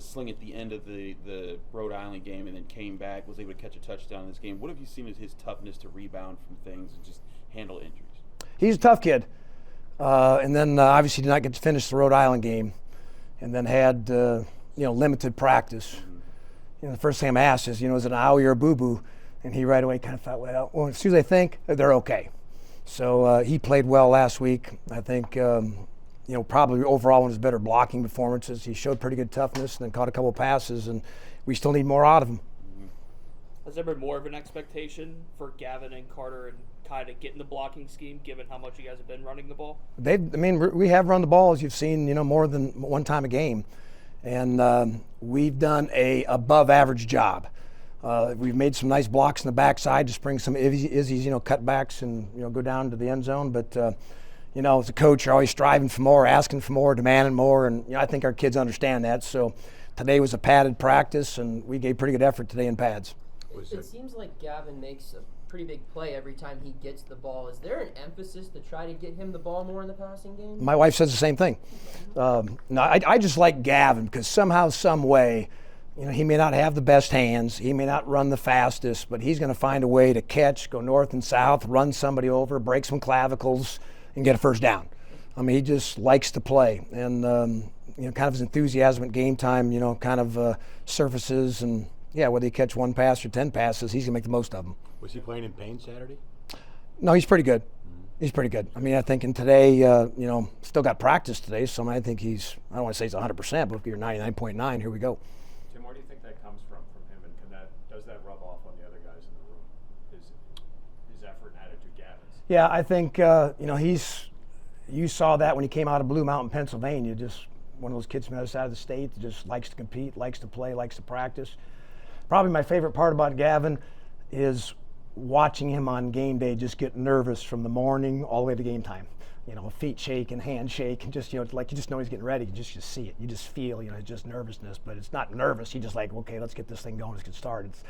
a sling at the end of the Rhode Island game, and then came back, was able to catch a touchdown in this game. What have you seen as his toughness to rebound from things and just handle injuries? He's a tough kid. And then obviously did not get to finish the Rhode Island game, and then had limited practice. The first thing I'm asked is, is it an owie or a boo-boo? And he right away kind of thought, well, as soon as I think, they're okay. So he played well last week. I think, probably overall one of his better blocking performances. He showed pretty good toughness and then caught a couple passes, and we still need more out of him. Has there been more of an expectation for Gavin and Carter and Kai to get in the blocking scheme, given how much you guys have been running the ball? We have run the ball, as you've seen, more than one time a game. And we've done a above average job. We've made some nice blocks in the backside to spring some Izzy's, cutbacks and, go down to the end zone. But, as a coach, you're always striving for more, asking for more, demanding more. And, I think our kids understand that. So today was a padded practice, and we gave pretty good effort today in pads. It seems like Gavin makes a pretty big play every time he gets the ball. Is there an emphasis to try to get him the ball more in the passing game? My wife says the same thing. I just like Gavin because somehow, some way, he may not have the best hands, he may not run the fastest, but he's going to find a way to catch, go north and south, run somebody over, break some clavicles, and get a first down. He just likes to play. And, kind of his enthusiasm at game time, surfaces. And, whether he catch one pass or 10 passes, he's going to make the most of them. Was he playing in pain Saturday? No, he's pretty good. He's pretty good. I think in today, still got practice today, so I think I don't want to say he's 100%, but if you're 99.9, here we go. Tim, where do you think that comes from him, and does that rub off on the other guys in the room, his effort and attitude, Gavin's? Yeah, I think, you saw that when he came out of Blue Mountain, Pennsylvania, just one of those kids from the other side of the state that just likes to compete, likes to play, likes to practice. Probably my favorite part about Gavin is watching him on game day just get nervous from the morning all the way to game time. Feet shake and hand shake, and just, like you just know he's getting ready. You just see it. You just feel, just nervousness, but it's not nervous. He just like, okay, let's get this thing going. Let's get started. It's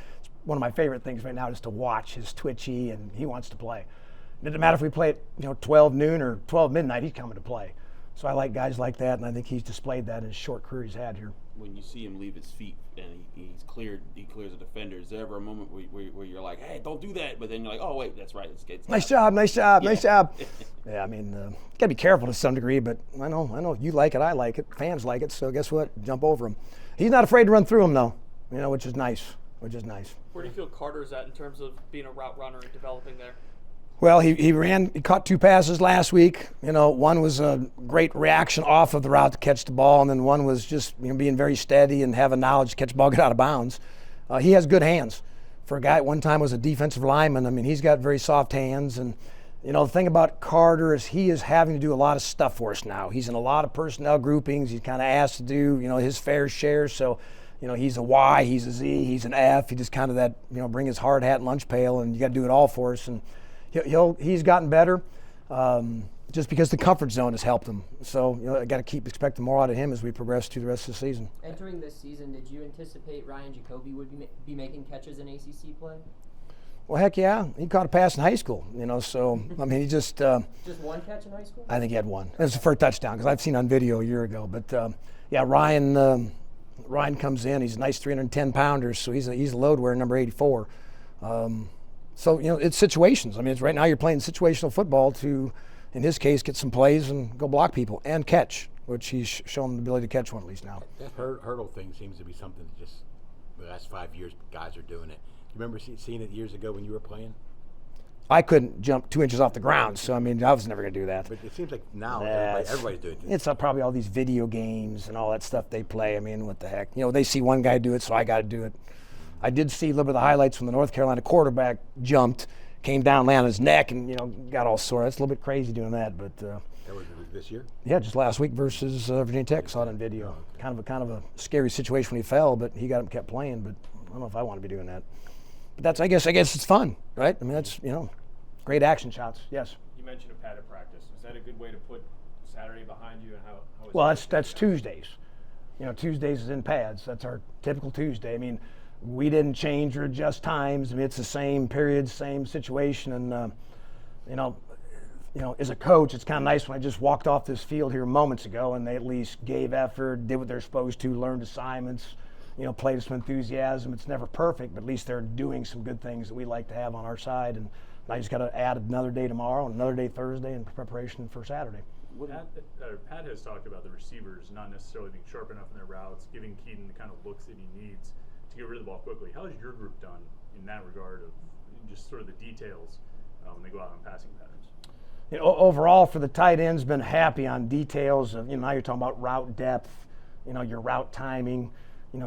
one of my favorite things right now is to watch his twitchy, and he wants to play. It doesn't matter if we play at 12 noon or 12 midnight, he's coming to play. So I like guys like that, and I think he's displayed that in his short career he's had here. When you see him leave his feet and he clears a defender, is there ever a moment where you're like, hey, don't do that, but then you're like, oh wait, that's right, it's nice job. Yeah, gotta be careful to some degree, but I know you like it, I like it, fans like it, so guess what? Jump over him. He's not afraid to run through him though, which is nice. Where do you feel Carter's at in terms of being a route runner and developing there? Well, he caught 2 passes last week. One was a great reaction off of the route to catch the ball, and then one was just being very steady and having knowledge to catch the ball, get out of bounds. He has good hands. For a guy at one time was a defensive lineman, he's got very soft hands. And, the thing about Carter is he is having to do a lot of stuff for us now. He's in a lot of personnel groupings. He's kind of asked to do, his fair share. So, he's a Y, he's a Z, he's an F. He just kind of that, bring his hard hat and lunch pail, and you got to do it all for us. And he's gotten better just because the comfort zone has helped him. So, I got to keep expecting more out of him as we progress through the rest of the season. Entering this season, did you anticipate Ryan Jacoby would be making catches in ACC play? Well, heck yeah. He caught a pass in high school, so, he just... just one catch in high school? I think he had one. It was the first touchdown, because I've seen on video a year ago. But, Ryan comes in. He's a nice 310-pounder, so he's a load wearer, number 84. So, it's situations. It's right now you're playing situational football to, in his case, get some plays and go block people and catch, which he's shown the ability to catch one at least now. That hurdle thing seems to be something that just the last 5 years guys are doing it. Do you remember seeing it years ago when you were playing? I couldn't jump 2 inches off the ground, so I was never going to do that. But it seems like now everybody's doing it. It's probably all these video games and all that stuff they play. What the heck? They see one guy do it, so I got to do it. I did see a little bit of the highlights when the North Carolina quarterback jumped, came down, landed on his neck, and got all sore. That's a little bit crazy doing that, but. That was this year? Yeah, just last week versus Virginia Tech. Saw it on video. Kind of a scary situation when he fell, but he got him, kept playing. But I don't know if I want to be doing that. But that's I guess it's fun, right? That's great action shots. Yes. You mentioned a padded practice. Is that a good way to put Saturday behind you, and how is well, that's Tuesdays. Tuesdays is in pads. That's our typical Tuesday. We didn't change or adjust times. It's the same period, same situation, and as a coach, it's kind of nice when I just walked off this field here moments ago and they at least gave effort, did what they're supposed to, learned assignments, played with some enthusiasm. It's never perfect, but at least they're doing some good things that we like to have on our side. And I just got to add another day tomorrow and another day Thursday in preparation for Saturday. Pat has talked about the receivers not necessarily being sharp enough in their routes, giving Keaton the kind of looks that he needs to get rid of the ball quickly. How has your group done in that regard of just sort of the details when they go out on passing patterns? Overall, for the tight ends, been happy on details of, now you're talking about route depth, your route timing,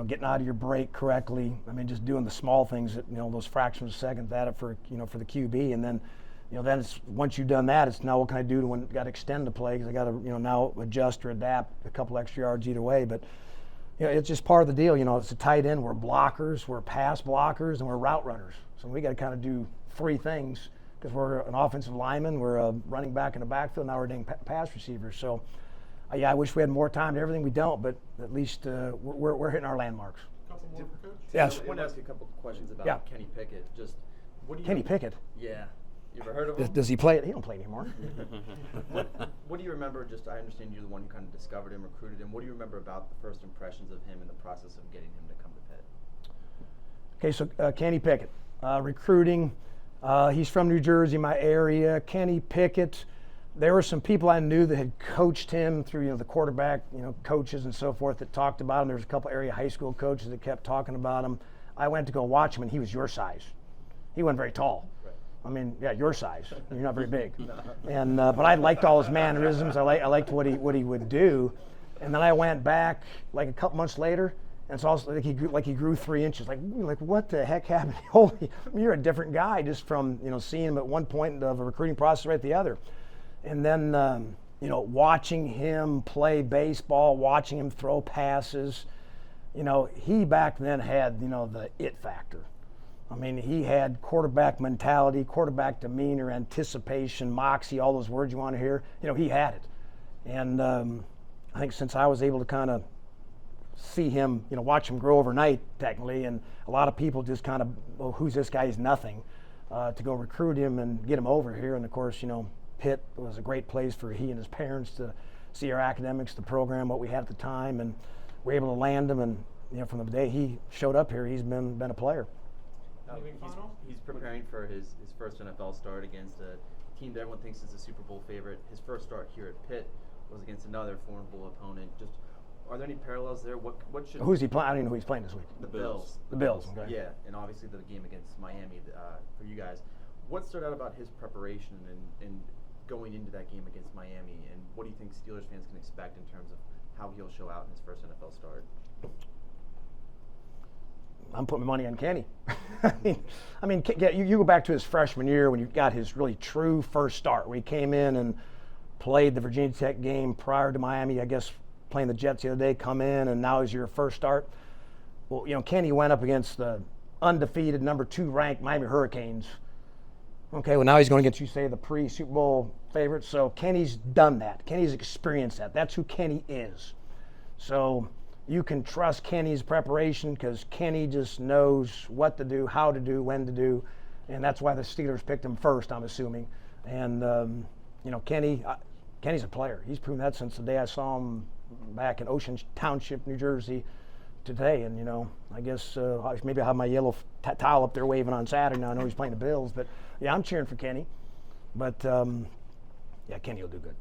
getting out of your break correctly. I mean, just doing the small things that, those fractions of a second that for the QB. And then, then it's, once you've done that, it's now what can I do to when got to extend the play because I got to, now adjust or adapt a couple extra yards either way. But, it's just part of the deal. It's a tight end. We're blockers, we're pass blockers, and we're route runners. So we got to kind of do three things. Because we're an offensive lineman, we're a running back in the backfield, now we're doing pass receivers. So, I wish we had more time to everything. We don't, but at least we're hitting our landmarks. Couple more for Coach? Yes. I wanted to ask you a couple questions about Kenny Pickett. Just what do you Kenny Pickett? Yeah. You ever heard of him? Does he play it? He don't play anymore. What do you remember? Just I understand you're the one who kind of discovered him, recruited him. What do you remember about the first impressions of him and the process of getting him to come to Pitt? Okay, so Kenny Pickett, recruiting. He's from New Jersey, my area. Kenny Pickett. There were some people I knew that had coached him through, the quarterback, coaches and so forth that talked about him. There was a couple area high school coaches that kept talking about him. I went to go watch him, and he was your size. He wasn't very tall. Right. I mean, yeah, your size. You're not very big. And but I liked all his mannerisms. I liked what he would do. And then I went back like a couple months later. And it's also like he grew 3 inches. Like what the heck happened? Holy, you're a different guy just from seeing him at one point of a recruiting process right at the other. And then watching him play baseball, watching him throw passes, he back then had the it factor. I mean, he had quarterback mentality, quarterback demeanor, anticipation, moxie, all those words you want to hear. He had it. And I think since I was able to kind of see him, watch him grow overnight, technically, and a lot of people just kind of, well, who's this guy? He's nothing, to go recruit him and get him over here. And of course, Pitt was a great place for he and his parents to see our academics, the program, what we had at the time, and we're able to land him. And from the day he showed up here, he's been a player. He's preparing for his first NFL start against a team that everyone thinks is a Super Bowl favorite. His first start here at Pitt was against another formidable opponent. Just are there any parallels there? What should? Who's he playing? I don't even know who he's playing this week. The Bills. The Bills. Okay. Yeah, and obviously the game against Miami for you guys. What stood out about his preparation and going into that game against Miami, and what do you think Steelers fans can expect in terms of how he'll show out in his first NFL start? I'm putting my money on Kenny. I mean, you go back to his freshman year when you got his really true first start, where he came in and played the Virginia Tech game prior to Miami, I guess, playing the Jets the other day, come in, and now is your first start. Well, Kenny went up against the undefeated number 2 ranked Miami Hurricanes. Okay, well now he's going against, you say, the pre-Super Bowl favorite. So Kenny's done that. Kenny's experienced that. That's who Kenny is. So you can trust Kenny's preparation because Kenny just knows what to do, how to do, when to do, and that's why the Steelers picked him first, I'm assuming. And Kenny's a player. He's proven that since the day I saw him back in Ocean Township, New Jersey, today. And I guess maybe I'll have my yellow towel up there waving on Saturday. Now I know he's playing the Bills, but yeah, I'm cheering for Kenny. But yeah, Kenny will do good.